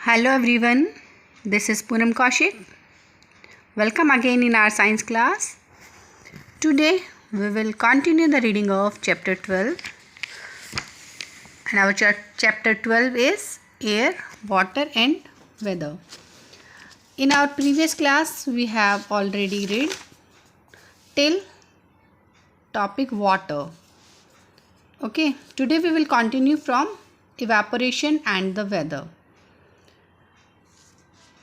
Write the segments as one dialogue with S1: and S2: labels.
S1: Hello everyone, this is Poonam Kaushik. Welcome again in our science class. Today we will continue the reading of chapter 12 and our chapter 12 is air, water and weather. In our previous class we have already read till topic water. Okay, today we will continue from evaporation and the weather.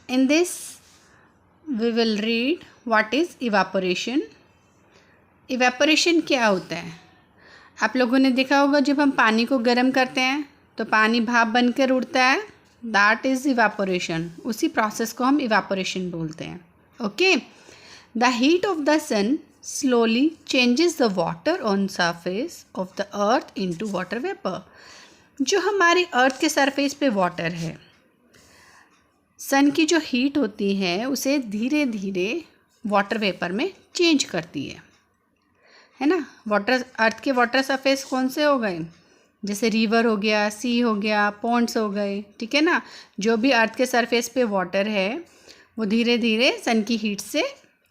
S1: In this, we will read what is evaporation. Evaporation क्या होता है? आप लोगों ने देखा होगा जब हम पानी को गर्म करते हैं तो पानी भाप बनकर उड़ता है, दैट इज़ इवापोरेशन. उसी प्रोसेस को हम इवापोरेशन बोलते हैं. Okay, the heat of the sun slowly changes the water on surface of the earth into water vapour. जो हमारी अर्थ के सरफेस पे वाटर है, सन की जो हीट होती है उसे धीरे धीरे वाटर वेपर में चेंज करती है ना. वाटर, अर्थ के वाटर सरफेस कौन से हो गए? जैसे रिवर हो गया, सी हो गया, पॉन्ड्स हो गए, ठीक है ना. जो भी अर्थ के सरफेस पे वाटर है वो धीरे धीरे सन की हीट से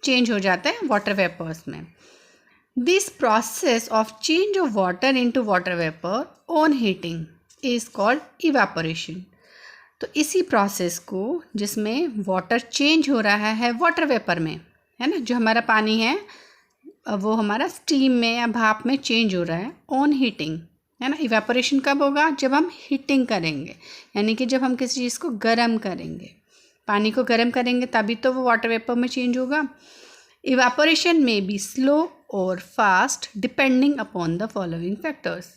S1: चेंज हो जाता है वाटर वेपर्स में. This process of change of water into water vapour on heating is called evaporation. तो इसी प्रोसेस को, जिसमें वाटर चेंज हो रहा है वाटर वेपर में, है ना, जो हमारा पानी है वो हमारा स्टीम में या भाप में चेंज हो रहा है ऑन हीटिंग, है ना. इवेपोरेशन कब होगा? जब हम हीटिंग करेंगे, यानी कि जब हम किसी चीज़ को गर्म करेंगे, पानी को गर्म करेंगे तभी तो वो वाटर वेपर में चेंज होगा. इवेपोरेशन में बी स्लो और fast depending upon the following factors.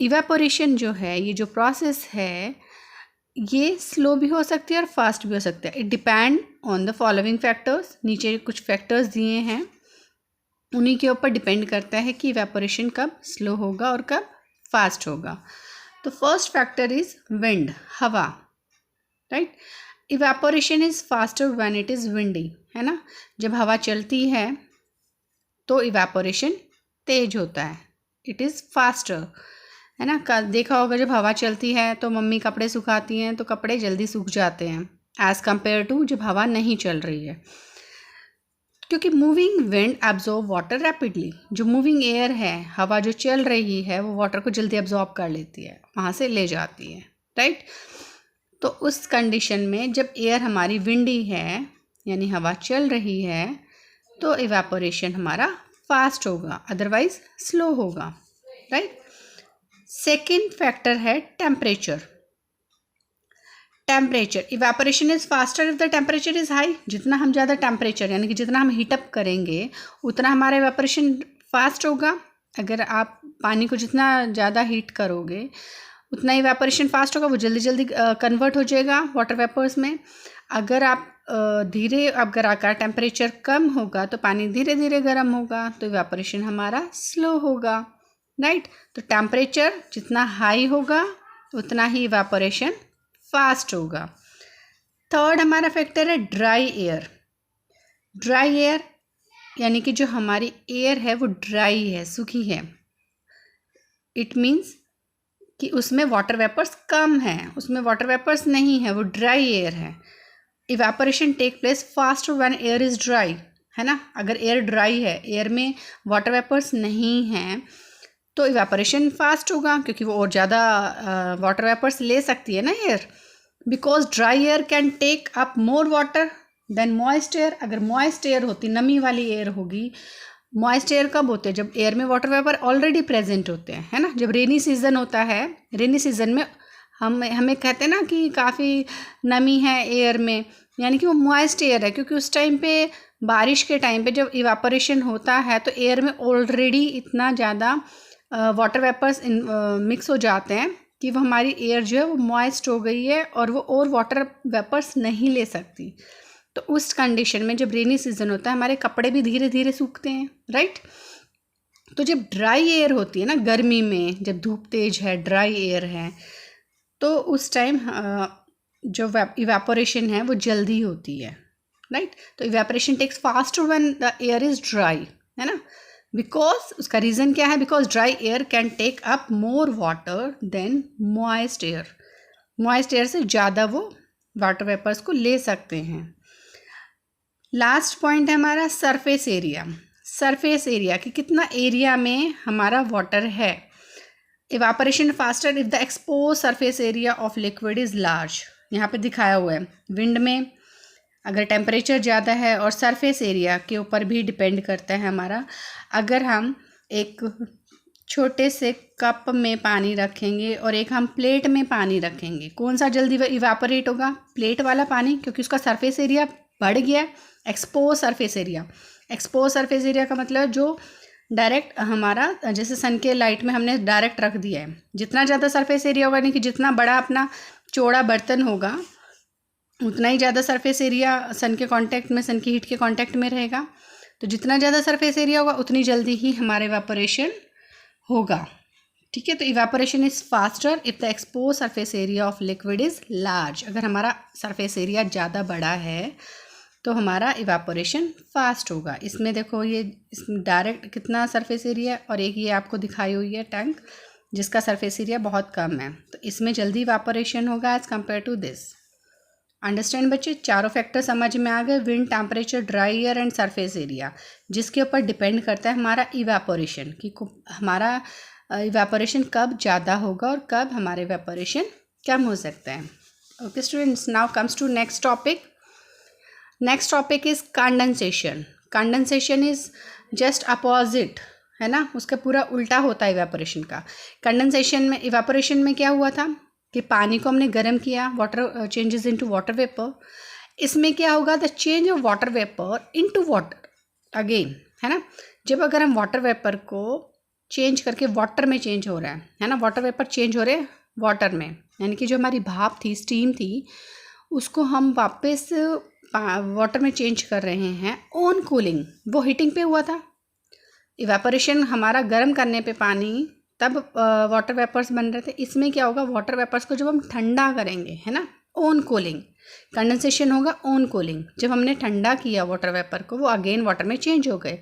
S1: Evaporation जो है, ये जो प्रोसेस है, ये स्लो भी हो सकती है और फास्ट भी हो सकता है. It depend on the following factors. नीचे कुछ फैक्टर्स दिए हैं, उन्हीं के ऊपर डिपेंड करता है कि इवेपोरेशन कब स्लो होगा और कब फास्ट होगा. तो फर्स्ट फैक्टर इज विंड, हवा, right. Evaporation is faster when it is windy, है ना. जब हवा चलती है तो इवेपोरेशन तेज होता है, इट इज़ फास्टर, है ना. देखा होगा जब हवा चलती है तो मम्मी कपड़े सुखाती हैं तो कपड़े जल्दी सूख जाते हैं एज़ कम्पेयर टू जब हवा नहीं चल रही है, क्योंकि moving wind absorb water rapidly. जो मूविंग एयर है, हवा जो चल रही है, वो वाटर को जल्दी एब्जॉर्ब कर लेती है, वहाँ से ले जाती है, राइट. तो उस कंडीशन में जब एयर हमारी विंडी है, यानी हवा चल रही है, तो इवेपोरेशन हमारा फास्ट होगा, अदरवाइज स्लो होगा, राइट. सेकेंड फैक्टर है temperature. Temperature, evaporation is faster if the temperature is high. जितना हम ज़्यादा टेम्परेचर, यानी कि जितना हम हीटअप करेंगे उतना हमारा इवेपोरेशन फास्ट होगा. अगर आप पानी को जितना ज़्यादा हीट करोगे उतना इवेपोरेशन फास्ट होगा, वो जल्दी जल्दी कन्वर्ट हो जाएगा वाटर वेपर्स में. अगर आप अगर आपका टेम्परेचर कम होगा तो पानी धीरे धीरे गर्म होगा, तो इवेपोरेशन हमारा स्लो होगा, राइट. तो टेम्परेचर जितना हाई होगा उतना ही इवेपोरेशन फास्ट होगा. थर्ड हमारा फैक्टर है ड्राई एयर. ड्राई एयर यानी कि जो हमारी एयर है वो ड्राई है, सूखी है. इट मीन्स कि उसमें वाटर वेपर्स कम हैं, उसमें वाटर वेपर्स नहीं है, वो ड्राई एयर है. Evaporation take place fast when air is dry, है ना. अगर एयर ड्राई है, एयर में वाटर वेपर्स नहीं हैं, तो इवेपोरेशन फास्ट होगा, क्योंकि वो और ज़्यादा वाटर वेपर्स ले सकती है ना air. Because dry air can take up more water than moist air. अगर मॉइस्ट एयर होती, नमी वाली एयर होगी, मॉइस्ट एयर कब होते हैं? जब एयर में वाटर वेपर ऑलरेडी प्रेजेंट होते हैं, है ना. जब रेनी सीजन होता है, रेनी सीजन में हमें कहते हैं ना कि काफ़ी नमी है एयर में, यानी कि वो मॉइस्ट एयर है, क्योंकि उस टाइम पे, बारिश के टाइम पे जब इवेपोरेशन होता है तो एयर में ऑलरेडी इतना ज़्यादा वाटर वेपर्स मिक्स हो जाते हैं कि वो हमारी एयर जो है वो मॉइस्ट हो गई है और वो और वाटर वेपर्स नहीं ले सकती. तो उस कंडीशन में जब रेनी सीजन होता है, हमारे कपड़े भी धीरे धीरे सूखते हैं, राइट. तो जब ड्राई एयर होती है ना, गर्मी में जब धूप तेज है, ड्राई एयर है, तो उस टाइम जो इवेपोरेशन है वो जल्दी होती है, राइट. तो evaporation takes faster when the air is dry, है ना. बिकॉज उसका रीज़न क्या है? Because dry air can take up more water than moist air. Moist air से ज़्यादा वो वाटर वेपर्स को ले सकते हैं। लास्ट पॉइंट है हमारा सरफेस एरिया। सरफेस एरिया कि कितना एरिया में हमारा वाटर है। Evaporation faster if the expose surface area of liquid is large. यहाँ पे दिखाया हुआ है विंड में अगर टेम्परेचर ज़्यादा है, और सरफेस एरिया के ऊपर भी डिपेंड करता है हमारा। अगर हम एक छोटे से कप में पानी रखेंगे और एक हम प्लेट में पानी रखेंगे, कौन सा जल्दी इवापोरेट होगा? प्लेट वाला पानी, क्योंकि उसका सरफेस एरिया बढ़ गया। Expose surface area, expose surface area का मतलब जो डायरेक्ट हमारा जैसे सन के लाइट में हमने डायरेक्ट रख दिया है, जितना ज़्यादा सरफेस एरिया होगा, यानी कि जितना बड़ा अपना चौड़ा बर्तन होगा उतना ही ज़्यादा सरफेस एरिया सन के कांटेक्ट में, सन की हीट के कांटेक्ट में रहेगा। तो जितना ज़्यादा सरफेस एरिया होगा उतनी जल्दी ही हमारा इवापोरेशन होगा। ठीक है, तो evaporation is faster if the expose surface area of liquid is large. अगर हमारा सरफेस एरिया ज़्यादा बड़ा है तो हमारा इवापोरेशन फास्ट होगा। इसमें देखो ये इसमें डायरेक्ट कितना सरफेस एरिया है, और एक ये आपको दिखाई हुई है टैंक जिसका सरफेस एरिया बहुत कम है, तो इसमें जल्दी इवापोरेशन होगा as compare to this. Understand बच्चे, चारों फैक्टर समझ में आ गए। Wind, temperature, dry air and surface area, जिसके ऊपर डिपेंड करता है हमारा इवापोरेशन कि हमारा इवापोरेशन कब ज़्यादा होगा और कब हमारे इवापोरेशन कम हो सकता है। Okay students, now comes to next topic. Next topic is condensation. Condensation is just opposite, है ना, उसका पूरा उल्टा होता है इवापोरेशन का। कंडेंसेशन में, इवापोरेशन में क्या हुआ था कि पानी को हमने गर्म किया, water changes into water vapour. इसमें क्या होगा? The change of water vapour into water again, है ना। जब अगर हम वाटर वेपर को चेंज करके वाटर में चेंज हो रहा है ना, वाटर वेपर चेंज हो रहे हैं वाटर में, यानी कि जो हमारी भाप थी, स्टीम थी, उसको हम वापस वाटर में चेंज कर रहे हैं ऑन कूलिंग। वो हीटिंग पे हुआ था। इवेपोरेशन हमारा गर्म करने पे पानी, तब वाटर वेपर्स बन रहे थे। इसमें क्या होगा? वाटर वेपर्स को जब हम ठंडा करेंगे, है ना, ऑन कूलिंग, कंडेंसेशन होगा ऑन कूलिंग। जब हमने ठंडा किया वाटर वेपर को, वो अगेन वाटर में चेंज हो गए,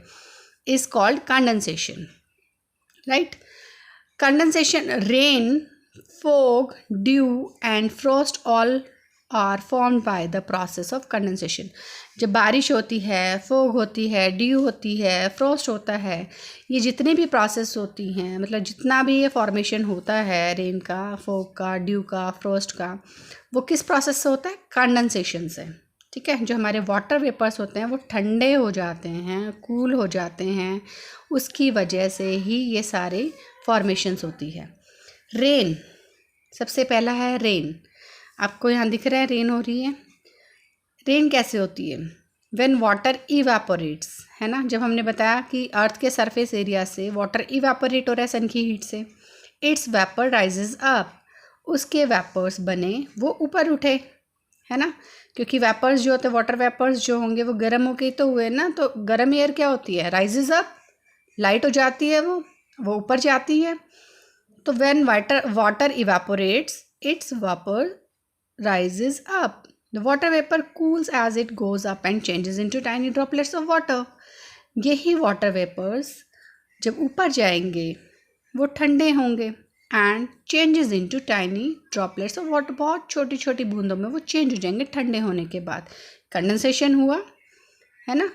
S1: is called condensation, right. Condensation, rain, fog, dew and frost all are formed by the process of condensation. जब बारिश होती है, फॉग होती है, ड्यू होती है, फ्रॉस्ट होता है, ये जितने भी प्रोसेस होती हैं, मतलब जितना भी ये फॉर्मेशन होता है रेन का, फॉग का, ड्यू का, फ्रॉस्ट का, वो किस प्रोसेस से होता है? कंडेंसेशन से। ठीक है, जो हमारे वाटर वेपर्स होते हैं वो ठंडे हो जाते हैं, कूल हो जाते हैं, उसकी वजह से ही ये सारे फॉर्मेशंस होती है। रेन, सबसे पहला है रेन। आपको यहाँ दिख रहा है रेन हो रही है। रेन कैसे होती है? व्हेन वाटर इवापोरेट्स, है ना, जब हमने बताया कि अर्थ के सरफेस एरिया से वाटर इवापोरेट हो रहा है सन की हीट से, इट्स वेपर राइजेज अप, उसके वेपर्स बने, वो ऊपर उठे, है ना, क्योंकि वेपर्स जो होते हैं, वाटर वेपर्स जो होंगे वो गर्म होके तो हुए ना, तो गर्म एयर क्या होती है? राइजेज अप, लाइट हो जाती है, वो ऊपर जाती है। तो when water evaporates, its vapour rises up. The water vapor cools as it goes up and changes into tiny droplets of water. यही water vapors जब ऊपर जाएंगे वो ठंडे होंगे and changes into tiny droplets of water. बहुत छोटी छोटी बूंदों में वो चेंज हो जाएंगे ठंडे होने के बाद। कंडेंसेशन हुआ, है ना,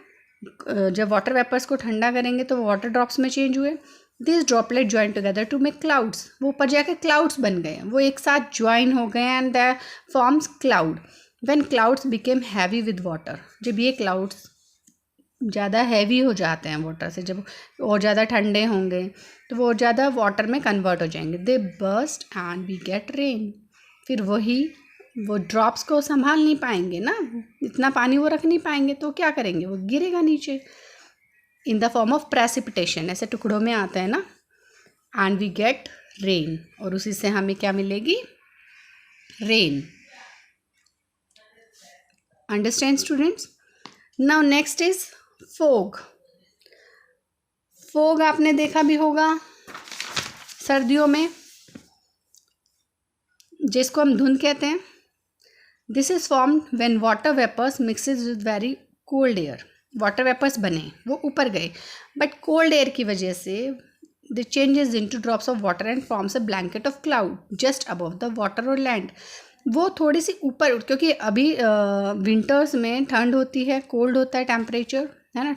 S1: जब वाटर वेपर्स को ठंडा करेंगे तो वो वाटर ड्रॉप्स में चेंज हुए। This droplet join together to make clouds, वो ऊपर जाके क्लाउड्स बन गए, वो एक साथ ज्वाइन हो गए and the forms cloud. When clouds became heavy with water, जब ये क्लाउड्स ज़्यादा हैवी हो जाते हैं वाटर से, जब और ज़्यादा ठंडे होंगे तो वो ज़्यादा वाटर में कन्वर्ट हो जाएंगे, they burst and we get rain. फिर वो ड्रॉप्स को संभाल नहीं पाएंगे ना, इतना पानी वो रख नहीं पाएंगे, तो क्या करेंगे? वो गिरेगा नीचे in the form of precipitation, ऐसे टुकड़ों में आता है ना, एंड वी गेट रेन, और उसी से हमें क्या मिलेगी? Rain. Understand students? Now next is fog. Fog आपने देखा भी होगा सर्दियों में, जिसको हम धुंध कहते हैं। This is formed when water vapours mixes with very cold air. Water vapours बने, वो ऊपर गए, बट कोल्ड एयर की वजह से the changes into drops of water and forms a blanket of cloud just above the water और land. वो थोड़ी सी ऊपर क्योंकि अभी विंटर्स में ठंड होती है, कोल्ड होता है टेम्परेचर, है ना,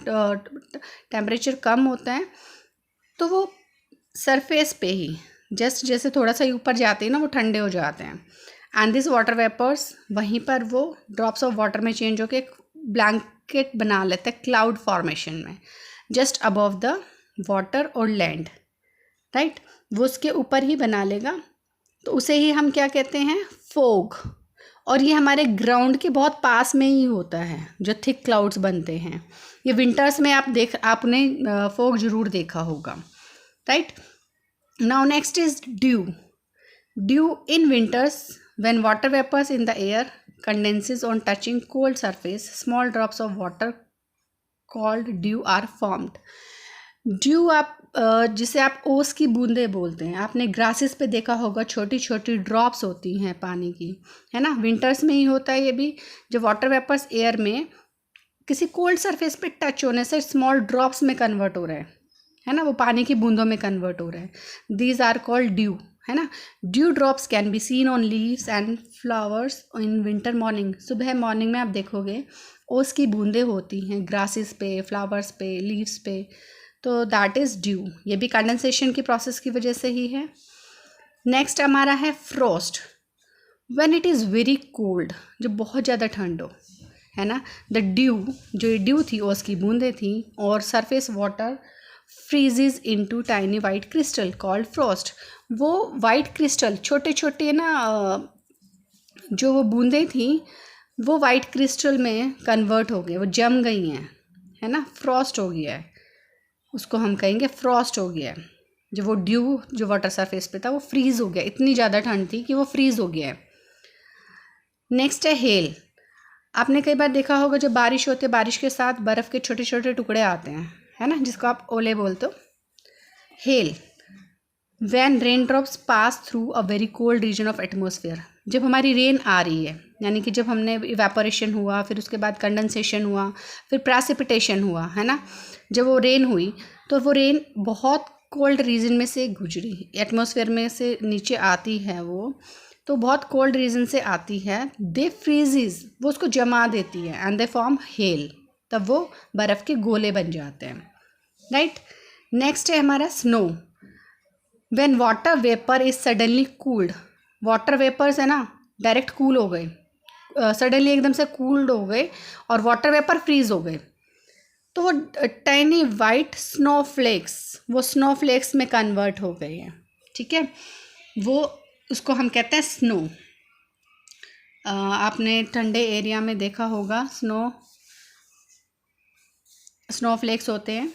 S1: टेम्परेचर कम होता है, तो वो सरफेस पे ही जस्ट जैसे थोड़ा सा ऊपर जाते हैं ना वो ठंडे हो जाते हैं। एंड दिस वाटर वेपर्स वहीं पर वो ड्रॉप्स ऑफ वाटर में चेंज होकर एक ब्लैंकेट बना लेते हैं क्लाउड फॉर्मेशन में, जस्ट अबव द वाटर और लैंड, राइट। वो उसके ऊपर ही बना लेगा, तो उसे ही हम क्या कहते हैं, फोग। और ये हमारे ग्राउंड के बहुत पास में ही होता है जो थिक क्लाउड्स बनते हैं। ये विंटर्स में आपने फोग जरूर देखा होगा, right. Now next is due. Due in winters when water vapors in the air condenses on touching cold surface, small drops of water called dew are formed. Due आप जिसे आप ओस की बूंदें बोलते हैं, आपने ग्रासेस पे देखा होगा, छोटी छोटी ड्रॉप्स होती हैं पानी की, है ना। विंटर्स में ही होता है ये भी, जब वाटर वेपर्स एयर में किसी कोल्ड सरफेस पे टच होने से स्मॉल ड्रॉप्स में कन्वर्ट हो रहे हैं, है ना, वो पानी की बूंदों में कन्वर्ट हो रहे हैं। दीज आर कॉल्ड ड्यू, है ना। Due drops can be seen on leaves and flowers in winter morning. सुबह मॉर्निंग में आप देखोगे ओस की बूंदें होती हैं ग्रासेस पे, फ्लावर्स पे, लीव्स पे, तो दैट इज़ ड्यू। ये भी कंडेंसेशन की प्रोसेस की वजह से ही है। नेक्स्ट हमारा है Frost. When it is very cold, जब बहुत ज़्यादा ठंड हो, है ना, द ड्यू, जो ये ड्यू थी ओस की बूंदें थी और surface water फ्रीजेज into tiny white crystal called Frost. वो वाइट क्रिस्टल छोटे छोटे ना जो वो बूंदें थी वो वाइट क्रिस्टल में कन्वर्ट हो गए, वो जम गई हैं, है ना, फ्रॉस्ट हो गया है, उसको हम कहेंगे फ्रॉस्ट हो गया है। जो वो ड्यू जो वाटर सरफेस पे था वो फ्रीज़ हो गया, इतनी ज़्यादा ठंड थी कि वो फ्रीज़ हो गया है। नेक्स्ट है हेल। आपने कई बार देखा होगा जब बारिश होती है, बारिश के साथ बर्फ़ के छोटे छोटे टुकड़े आते हैं, है ना, जिसको आप ओले बोलते हो। Hail, when rain drops pass through a very cold region of atmosphere. जब हमारी रेन आ रही है, यानी कि जब हमने इवेपोरेशन हुआ, फिर उसके बाद कंडेंसेशन हुआ, फिर प्रेसिपिटेशन हुआ, है ना, जब वो रेन हुई तो वो रेन बहुत कोल्ड रीजन में से गुजरी, एटमोसफियर में से नीचे आती है वो, तो बहुत कोल्ड रीजन से आती है। दे फ्रीजेज, वो उसको जमा देती है, एंड दे फॉर्म हेल, तब वो बर्फ़ के गोले बन जाते हैं, राइट। नेक्स्ट है हमारा snow. When water vapour is suddenly cooled, water vapours है ना डायरेक्ट कूल हो गए, सडनली एकदम से कूल्ड हो गए और वाटर वेपर फ्रीज हो गए, तो वो टाइनी वाइट स्नोफ्लेक्स, वो स्नोफ्लेक्स में कन्वर्ट हो गए हैं, ठीक है। वो उसको हम कहते हैं स्नो। आपने ठंडे एरिया में देखा होगा स्नोफ्लेक्स होते हैं।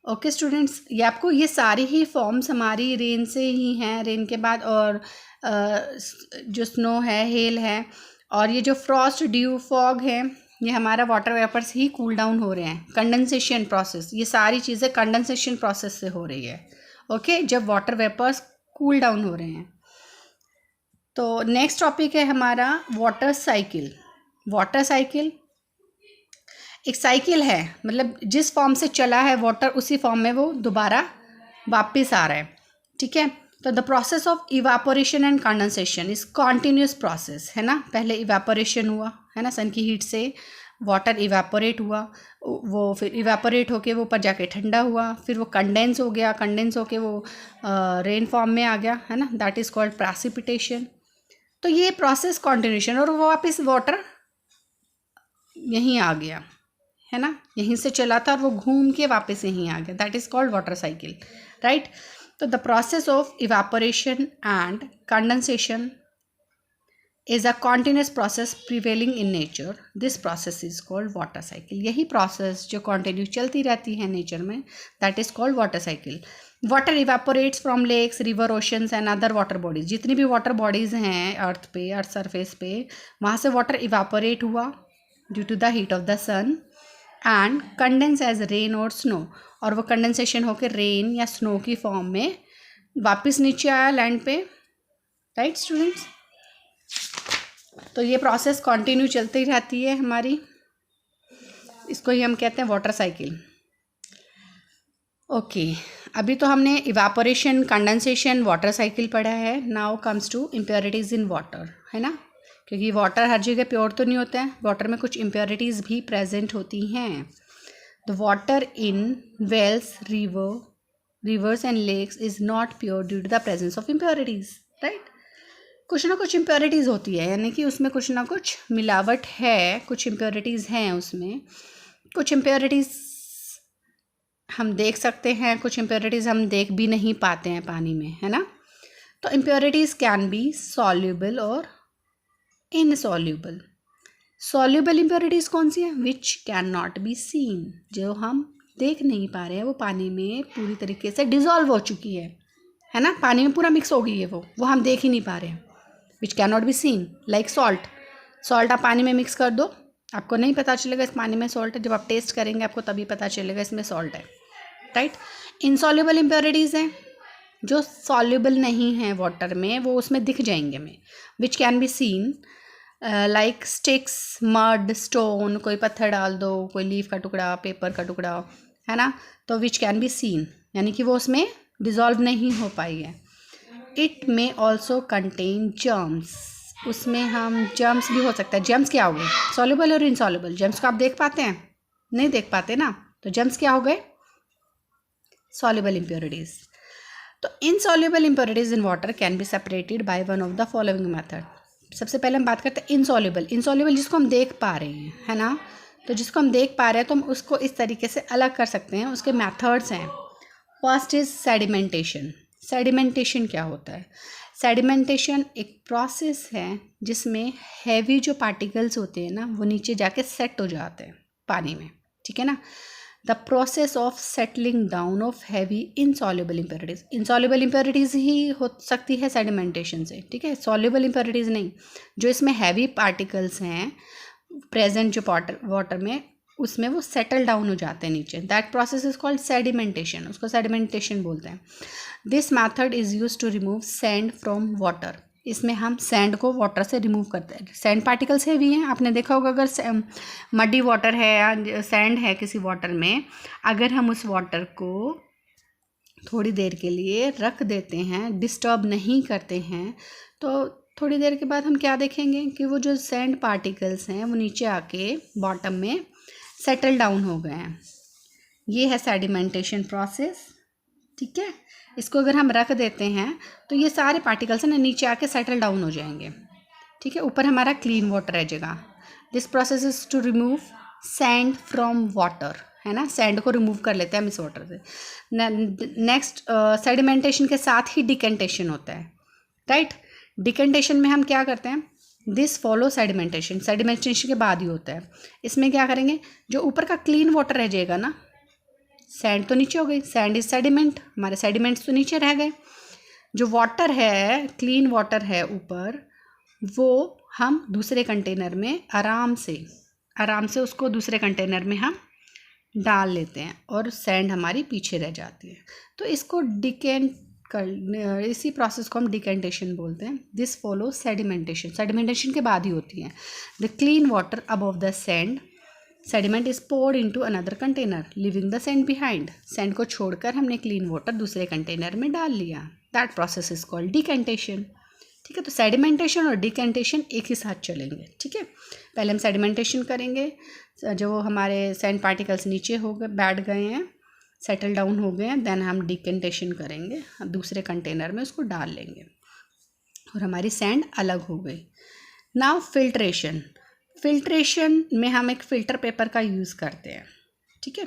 S1: ओके स्टूडेंट्स, ये आपको ये सारी ही फॉर्म्स हमारी रेन से ही हैं, रेन के बाद, और जो स्नो है, हेल है, और ये जो फ्रॉस्ट, ड्यू, फॉग है, ये हमारा वाटर वेपर्स ही कूल डाउन हो रहे हैं, कंडेंसेशन प्रोसेस, ये सारी चीज़ें कंडेंसेशन प्रोसेस से हो रही है, ओके, जब वाटर वेपर्स कूल डाउन हो रहे हैं। तो नेक्स्ट टॉपिक है हमारा वाटर साइकिल। वाटर साइकिल एक साइकिल है, मतलब जिस फॉर्म से चला है वाटर उसी फॉर्म में वो दोबारा वापस आ रहा है, ठीक है। तो the process of evaporation and condensation is continuous process, है ना। पहले इवापोरेशन हुआ, है ना, सन की हीट से वाटर इवापोरेट हुआ, वो फिर इवापोरेट होके वो ऊपर जाके ठंडा हुआ, फिर वो कंडेंस हो गया, कंडेंस होके वो रेन फॉर्म में आ गया, है ना, दैट इज़ कॉल्ड प्रेसिपिटेशन। तो ये प्रोसेस कॉन्टिन्यूशन, और वो वापस वाटर यहीं आ गया, है ना, यहीं से चला था और वो घूम के वापस यहीं आ गया, that is called water cycle, right. तो the process of evaporation and condensation is a continuous process prevailing in nature, this process is called water cycle. यही प्रोसेस जो कॉन्टिन्यू चलती रहती है नेचर में, that is called water cycle. Water evaporates from lakes, river, oceans and other water bodies. जितनी भी water bodies हैं अर्थ पे, अर्थ सरफेस पे, वहाँ से वाटर इवेपोरेट हुआ due to the heat of the sun and condense as rain और snow, और वो कंडेंसेशन होकर रेन या स्नो की फॉर्म में वापस नीचे आया लैंड पे, राइट स्टूडेंट्स। तो ये प्रोसेस कंटिन्यू चलती रहती है हमारी, इसको ही हम कहते हैं वाटर साइकिल। ओके, अभी तो हमने इवापोरेशन, कंडेंसेशन, वाटर साइकिल पढ़ा है. Now comes to impurities in water, है ना, क्योंकि वाटर हर जगह प्योर तो नहीं होता है, वाटर में कुछ इम्प्योरिटीज़ भी प्रेजेंट होती हैं. The water in wells, rivers and lakes is not pure due to the presence of impurities, right. कुछ ना कुछ इम्प्योरिटीज़ होती है, यानी कि उसमें कुछ ना कुछ मिलावट है, कुछ इम्प्योरिटीज़ हैं उसमें. कुछ इम्प्योरिटीज़ हम देख सकते हैं, कुछ इम्प्योरिटीज़ हम देख भी नहीं पाते हैं पानी में, है ना. तो इम्प्योरिटीज़ कैन बी सॉल्युबल और इनसॉल्युबल. सॉल्युबल इम्प्योरिटीज़ कौन सी है? Which can not be seen, जो हम देख नहीं पा रहे हैं, वो पानी में पूरी तरीके से डिज़ोल्व हो चुकी है ना, पानी में पूरा मिक्स हो गई है, वो हम देख ही नहीं पा रहे हैं. Which can not be seen, like salt आप पानी में मिक्स कर दो, आपको नहीं पता चलेगा इस पानी में सॉल्ट है. जब आप टेस्ट करेंगे आपको तभी पता चलेगा इसमें सॉल्ट है, राइट. इनसॉल्युबल इम्प्योरिटीज़ हैं जो सॉल्युबल नहीं है वाटर में, वो उसमें दिख जाएंगे हमें. Which can be seen like sticks, mud, stone, कोई पत्थर डाल दो, कोई लीफ का टुकड़ा, पेपर का टुकड़ा, है ना, तो विच कैन बी सीन, यानी कि वो उसमें डिज़ोल्व नहीं हो पाई है. It may also contain germs, उसमें हम जर्म्स भी हो सकता है. जर्म्स क्या हो गए? सॉल्युबल और इनसॉल्युबल. जर्म्स को आप देख पाते हैं? नहीं देख पाते ना, तो जर्म्स क्या हो गए? Soluble impurities. तो insoluble impurities in water can be separated by one of the following method. सबसे पहले हम बात करते हैं इनसॉल्युबल जिसको हम देख पा रहे हैं, है ना. तो जिसको हम देख पा रहे हैं तो हम उसको इस तरीके से अलग कर सकते हैं. उसके मेथड्स हैं. First is sedimentation. सेडिमेंटेशन क्या होता है? सेडिमेंटेशन एक प्रोसेस है जिसमें हैवी जो पार्टिकल्स होते हैं ना, वो नीचे जाके सेट हो जाते हैं पानी में, ठीक है ना. The process of settling down of heavy insoluble impurities. Insoluble impurities ही हो सकती है सेडिमेंटेशन से, ठीक है, सॉल्युबल इम्प्योरिटीज़ नहीं. जो इसमें हैवी पार्टिकल्स हैं प्रेजेंट जो वाटर में, उसमें वो सेटल डाउन हो जाते हैं नीचे. That process is called sedimentation, उसको सेडिमेंटेशन बोलते हैं. This method is use to remove sand from water. इसमें हम सैंड को वाटर से रिमूव करते हैं. सैंड पार्टिकल्स हैवी हैं, आपने देखा होगा अगर मडी वाटर है या सैंड है किसी वाटर में, अगर हम उस वाटर को थोड़ी देर के लिए रख देते हैं, डिस्टर्ब नहीं करते हैं, तो थोड़ी देर के बाद हम क्या देखेंगे कि वो जो सैंड पार्टिकल्स हैं वो नीचे आके बॉटम में सेटल डाउन हो गए हैं. ये है सेडिमेंटेशन प्रोसेस, ठीक है. इसको अगर हम रख देते हैं तो ये सारे पार्टिकल्स ना नीचे आके सेटल डाउन हो जाएंगे, ठीक है. ऊपर हमारा क्लीन वाटर रह जाएगा. This process is to remove sand from water, है ना. सैंड को रिमूव कर लेते हैं हम इस वाटर से. नेक्स्ट सेडिमेंटेशन के साथ ही डिकेंटेशन होता है, राइट. डिकेंटेशन में हम क्या करते हैं? This follow sedimentation. सेडिमेंटेशन के बाद ही होता है. इसमें क्या करेंगे? जो ऊपर का क्लीन वाटर रह जाएगा ना, सैंड तो नीचे हो गई, सैंड इज सेडिमेंट, हमारे सेडिमेंट्स तो नीचे रह गए. जो वाटर है, क्लीन वाटर है ऊपर, वो हम दूसरे कंटेनर में आराम से उसको दूसरे कंटेनर में हम डाल लेते हैं और सैंड हमारी पीछे रह जाती है. तो इसको इसी प्रोसेस को हम डिकेंटेशन बोलते हैं. This follow sedimentation. सेडिमेंटेशन के बाद ही होती है. The clean water above the sand, sediment is poured into another container leaving the sand behind. Sand को छोड़कर हमने क्लीन वाटर दूसरे कंटेनर में डाल लिया. That process is called decantation, ठीक है. तो सेडिमेंटेशन और डिकेंटेशन एक ही साथ चलेंगे, ठीक है. पहले हम सेडिमेंटेशन करेंगे, जो हमारे सैंड पार्टिकल्स नीचे हो गए, बैठ गए हैं, सेटल डाउन हो गए हैं, देन हम डिकेंटेशन करेंगे, दूसरे कंटेनर में उसको डाल लेंगे और हमारी सैंड अलग हो गई. Now filtration. फिल्ट्रेशन में हम एक फ़िल्टर पेपर का यूज़ करते हैं, ठीक है.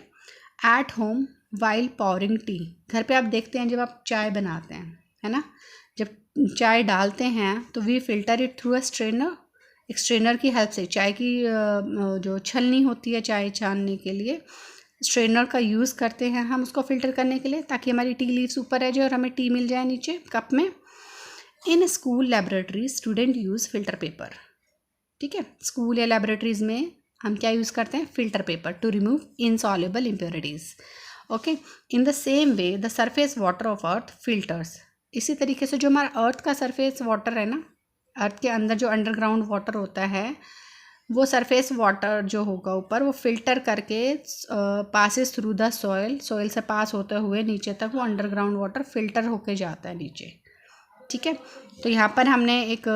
S1: At home while pouring T. घर पे आप देखते हैं जब आप चाय बनाते हैं, है ना, जब चाय डालते हैं तो we filter it through a strainer. एक स्ट्रेनर की हेल्प से, चाय की जो छलनी होती है चाय छानने के लिए, स्ट्रेनर का यूज़ करते हैं हम उसको फ़िल्टर करने के लिए, ताकि हमारी टी लीव्स ऊपर रह जाए और हमें टी मिल जाए नीचे कप में. In school laboratory student use filter paper, ठीक है. स्कूल या लैबोरेटरीज़ में हम क्या यूज़ करते हैं? Filter paper two remove insoluble impurities. Okay. In the same way the surface water of earth filters. इसी तरीके से जो हमारा अर्थ का सरफेस वाटर है ना, अर्थ के अंदर जो अंडरग्राउंड वाटर होता है वो सरफेस वाटर जो होगा ऊपर वो फिल्टर करके पासिस थ्रू द सॉइल से पास होते हुए नीचे तक वो अंडरग्राउंड वाटर फिल्टर होके जाता है नीचे। ठीक है, तो यहाँ पर हमने एक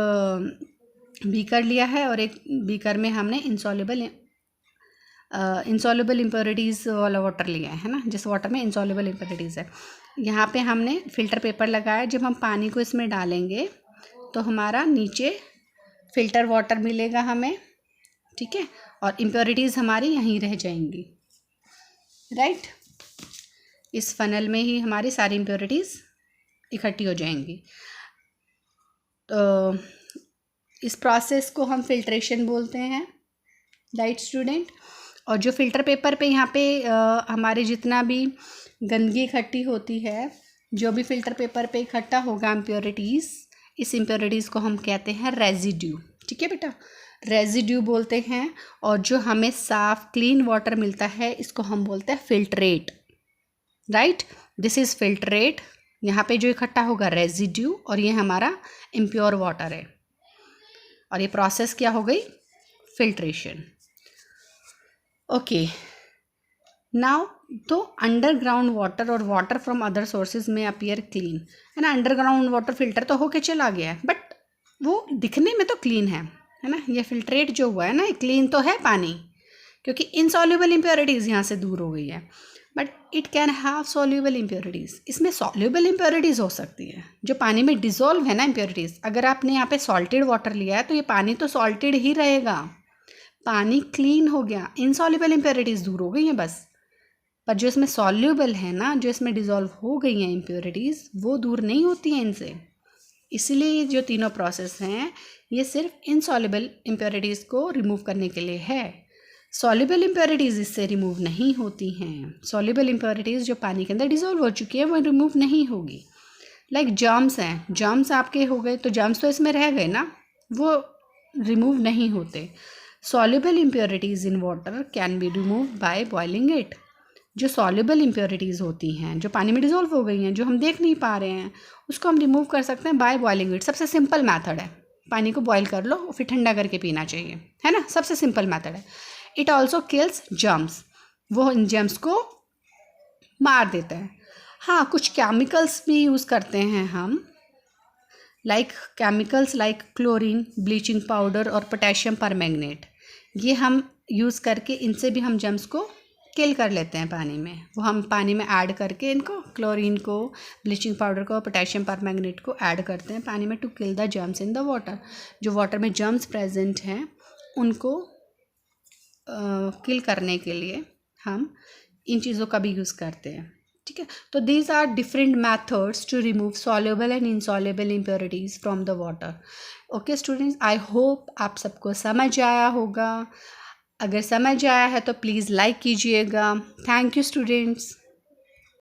S1: बीकर लिया है और एक बीकर में हमने इंसॉल्युबल इम्प्योरिटीज़ वाला वाटर लिया है ना, जिस वाटर में इंसॉल्युबल इम्प्योरिटीज़ है। यहाँ पे हमने फ़िल्टर पेपर लगाया। जब हम पानी को इसमें डालेंगे तो हमारा नीचे फ़िल्टर वाटर मिलेगा हमें, ठीक है, और इम्प्योरिटीज़ हमारी यहीं रह जाएंगी, राइट। इस फनल में ही हमारी सारी इम्प्योरिटीज़ इकट्ठी हो जाएंगी। तो इस प्रोसेस को हम फिल्ट्रेशन बोलते हैं, राइट स्टूडेंट। और जो फ़िल्टर पेपर पे यहाँ पे हमारे जितना भी गंदगी इकट्ठी होती है, जो भी फ़िल्टर पेपर पे इकट्ठा होगा इम्प्योरिटीज़, इस इम्प्योरिटीज़ को हम कहते हैं रेजिड्यू। ठीक है बेटा, रेजिड्यू बोलते हैं। और जो हमें साफ़ क्लीन वाटर मिलता है इसको हम बोलते हैं filtrate, right. This is filtrate. यहाँ पे जो इकट्ठा होगा रेजिड्यू, और ये हमारा इम्प्योर वाटर है। और ये प्रोसेस क्या हो गई? फिल्ट्रेशन। ओके, नाउ तो अंडरग्राउंड वाटर और वाटर फ्रॉम अदर सोर्सेज में अपीयर क्लीन, है ना। अंडरग्राउंड वाटर फिल्टर तो होके चला गया है, बट वो दिखने में तो क्लीन है ना। ये फिल्ट्रेट जो हुआ है ना, क्लीन तो है पानी, क्योंकि इनसॉल्युबल इम्प्योरिटीज़ यहाँ से दूर हो गई है। But it can have soluble impurities. इसमें सॉल्युबल इम्प्योरिटीज़ हो सकती है जो पानी में डिज़ोल्व है ना इम्प्योरिटीज़। अगर आपने यहाँ पे सॉल्टेड वाटर लिया है तो ये पानी तो सॉल्टेड ही रहेगा, पानी क्लीन हो गया, इनसॉल्युबल इम्प्योरिटीज़ दूर हो गई हैं बस। पर जो इसमें सॉल्युबल है ना, जो इसमें डिज़ोल्व हो गई हैं इम्प्योरिटीज़, वो दूर नहीं होती हैं इनसे। इसलिए ये जो तीनों प्रोसेस हैं ये सिर्फ इनसॉल्युबल इम्प्योरिटीज़ को रिमूव करने के लिए है। सॉल्युबल इम्प्योरिटीज़ इससे रिमूव नहीं होती हैं। सॉल्युबल इम्प्योरिटीज़ जो पानी के अंदर डिज़ोल्व हो चुकी है वो रिमूव नहीं होगी। लाइक जर्म्स हैं, जर्म्स आपके हो गए तो जर्म्स तो इसमें रह गए ना, वो रिमूव नहीं होते। Soluble impurities in water can be remove by boiling it. जो सॉल्युबल इम्प्योरिटीज़ होती हैं जो पानी में डिज़ोल्व हो गई हैं, जो हम देख नहीं पा रहे हैं, उसको हम रिमूव कर सकते हैं बाय बॉइलिंग इट। सबसे सिंपल मेथड है, पानी को बॉयल कर लो और फिर ठंडा करके पीना चाहिए, है ना। सबसे सिंपल मेथड है। इट ऑल्सो किल्स जर्म्स, वो इन जर्म्स को मार देता है। हाँ, कुछ केमिकल्स भी यूज़ करते हैं हम, like chemicals like chlorine, bleaching powder और पोटेशियम परमैंगनेट। ये हम यूज़ करके इनसे भी हम जर्म्स को किल कर लेते हैं पानी में। वो हम पानी में ऐड करके इनको, क्लोरीन को, ब्लीचिंग पाउडर को, पोटेशियम परमैंगनेट को ऐड करते हैं पानी में to kill the germs in the water. जो वाटर में जर्म्स प्रेजेंट हैं उनको किल करने के लिए हम इन चीज़ों का भी यूज़ करते हैं, ठीक है। तो these are different methods to remove soluble and insoluble impurities from the water. Okay students, I hope आप सबको समझ आया होगा। अगर समझ आया है तो प्लीज़ लाइक कीजिएगा। Thank you students.